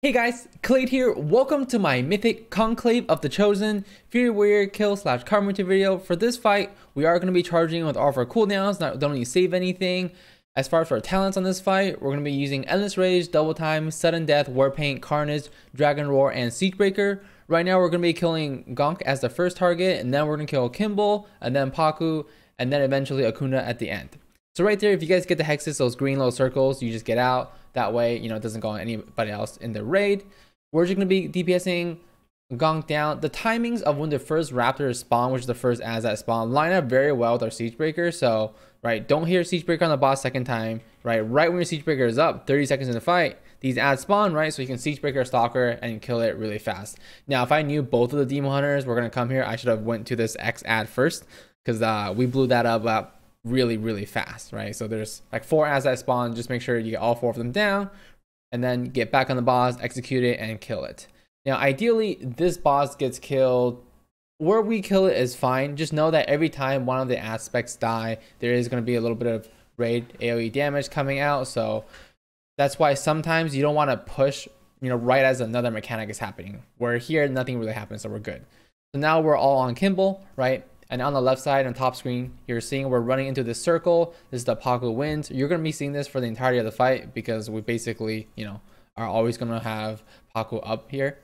Hey guys, Kelade here. Welcome to my Mythic Conclave of the Chosen Fury Warrior kill / card multi video. For this fight, we are going to be charging with all of our cooldowns. Don't need to save anything. As far as our talents on this fight, we're going to be using Endless Rage, Double Time, Sudden Death, War Paint, Carnage, Dragon Roar, and Siegebreaker. Right now, we're going to be killing Gonk as the first target, and then we're going to kill Kimball, and then Paku, and then eventually Akuna at the end. So right there, if you guys get the hexes, those green little circles, you just get out. That way, it doesn't go on anybody else in the raid. We're just going to be DPSing Gonk down. The timings of when the first Raptors spawn, which is the first Azat spawn, line up very well with our Siegebreaker. So, right, don't hear Siegebreaker on the boss second time. Right when your Siegebreaker is up, 30 seconds in the fight, these ads spawn, right? So you can Siegebreaker Stalker and kill it really fast. Now, if I knew both of the Demon Hunters were going to come here, I should have went to this X ad first, because we blew that up really fast, right? So there's like 4 ads that spawn. Just make sure you get all 4 of them down, and then get back on the boss, execute it, and kill it. Now, ideally, this boss gets killed. Where we kill it is fine. Just know that every time one of the aspects die, there is going to be a little bit of raid AoE damage coming out. So that's why sometimes you don't want to push, right as another mechanic is happening. Where here, nothing really happens, so we're good. So now we're all on Kimball, right? And on the left side on top screen, you're seeing we're running into this circle. This is the Paku wins. You're going to be seeing this for the entirety of the fight because we basically, are always going to have Paku up here.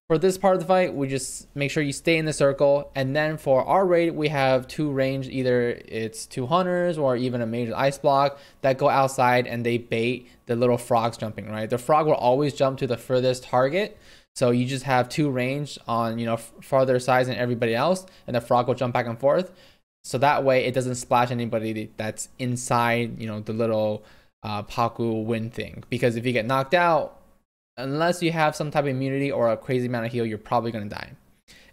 For this part of the fight, we just make sure you stay in the circle. And then for our raid, we have 2 range. Either it's 2 hunters or even a major ice block that go outside and they bait the little frogs jumping, right? The frog will always jump to the furthest target. So you just have 2 range on, farther sides than everybody else, and the frog will jump back and forth. So that way it doesn't splash anybody that's inside, the little Paku win thing. Because if you get knocked out, unless you have some type of immunity or a crazy amount of heal, you're probably going to die.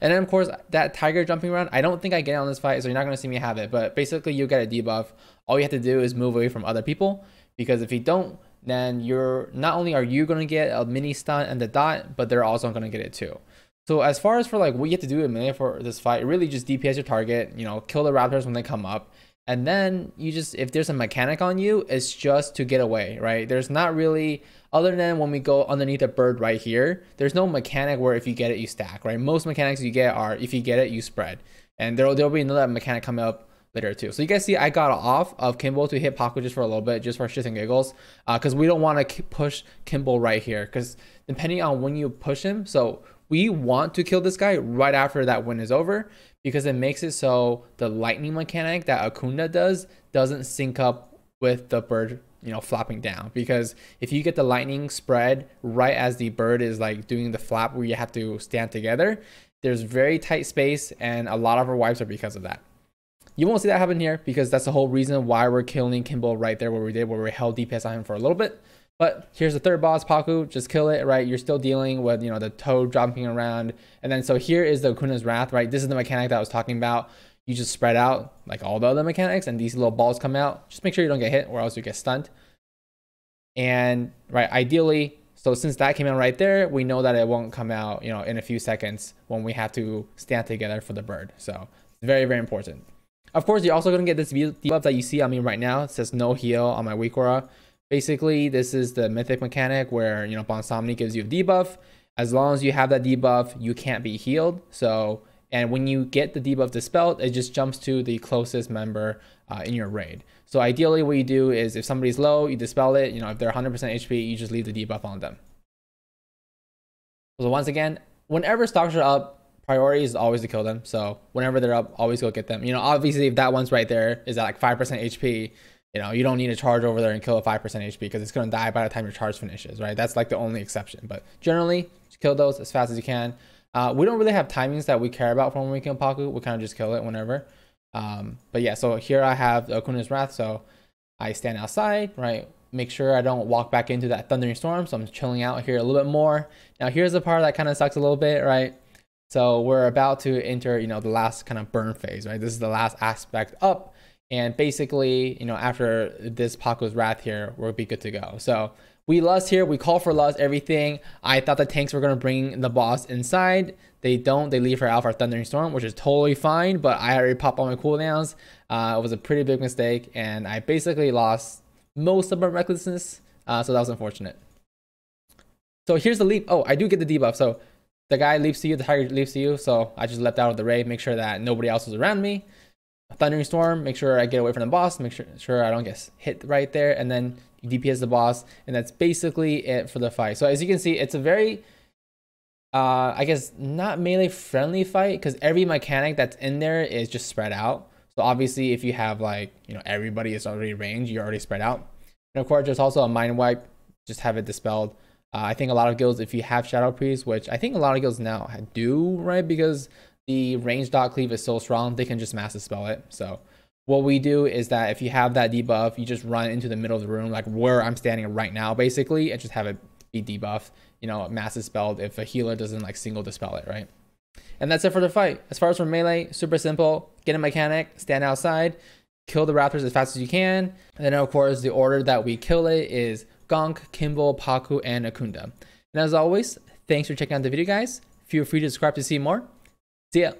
And then, of course, that tiger jumping around, I don't think I get it on this fight, so you're not going to see me have it. But basically, you get a debuff. All you have to do is move away from other people. Because if you don't, then you're not only are you going to get a mini stun and the dot, but they're also going to get it too. So as far as for like what you have to do in melee for this fight, really just DPS your target, kill the raptors when they come up. And then you just, if there's a mechanic on you, it's just to get away, right? There's not really, other than when we go underneath the bird right here, there's no mechanic where if you get it, you stack, right? Most mechanics you get are, if you get it, you spread. And there'll be another mechanic coming up later too. So you guys see I got off of Kimball to hit Paku just for a little bit, just for shits and giggles, because we don't want to push Kimball right here, because depending on when you push him, so we want to kill this guy right after that win is over, because it makes it so the lightning mechanic that Akuna does doesn't sync up with the bird flapping down. Because if you get the lightning spread right as the bird is like doing the flap where you have to stand together, there's very tight space, and a lot of our wipes are because of that. You won't see that happen here because that's the whole reason why we're killing Kimball right there where we held DPS on him for a little bit. But here's the third boss, Paku. Just kill it, right? You're still dealing with, the toad jumping around. And then so here is the Akuna's Wrath, right? This is the mechanic that I was talking about. You just spread out like all the other mechanics and these little balls come out. Just make sure you don't get hit or else you get stunned. And, right, ideally, so since that came out right there, we know that it won't come out, in a few seconds when we have to stand together for the bird. So very, very important. Of course, you're also going to get this debuff that you see on me right now. It says no heal on my weak aura. Basically, this is the mythic mechanic where, Bonsomni gives you a debuff. As long as you have that debuff, you can't be healed. So, and when you get the debuff dispelled, it just jumps to the closest member in your raid. So ideally, what you do is if somebody's low, you dispel it. If they're 100% HP, you just leave the debuff on them. So once again, whenever stocks are up, priority is always to kill them. So whenever they're up, always go get them. Obviously, if that one's right there is at like 5% HP, you don't need to charge over there and kill a 5% HP because it's going to die by the time your charge finishes, right? That's like the only exception. But generally, just kill those as fast as you can. We don't really have timings that we care about for when we kill Paku. We kind of just kill it whenever. But yeah, so here I have the Akuna's Wrath. So I stand outside, right? Make sure I don't walk back into that thundering storm. So I'm chilling out here a little bit more. Now here's the part that kind of sucks a little bit, right? So we're about to enter, the last kind of burn phase, right? This is the last aspect up. And basically, after this Paku's Wrath here, we'll be good to go. So we lust here. We call for lust, everything. I thought the tanks were going to bring the boss inside. They don't. They leave her out for Thundering Storm, which is totally fine. But I already popped all my cooldowns. It was a pretty big mistake. And I basically lost most of my recklessness. So that was unfortunate. So here's the leap. Oh, I do get the debuff. So the guy leaps to you, the tiger leaps to you. So I just leapt out of the raid, make sure that nobody else was around me. Thundering Storm, make sure I get away from the boss, make sure I don't get hit right there, and then you DPS the boss, and that's basically it for the fight. So as you can see, it's a very, I guess, not melee friendly fight, because every mechanic that's in there is just spread out. So obviously, if you have like, everybody is already ranged, you're already spread out. And of course, there's also a mind wipe, just have it dispelled. I think a lot of guilds, if you have Shadow Priest, which I think a lot of guilds now do, right? Because the ranged dot cleave is so strong, they can just mass dispel it. So what we do is that if you have that debuff, you just run into the middle of the room, like where I'm standing right now, basically, and just have it be debuffed, mass dispelled if a healer doesn't like single dispel it, right? And that's it for the fight. As far as for melee, super simple. Get a mechanic, stand outside, kill the raptors as fast as you can. And then of course, the order that we kill it is Gonk, Kimball, Paku, and Akunda. And as always, thanks for checking out the video, guys. Feel free to subscribe to see more. See ya.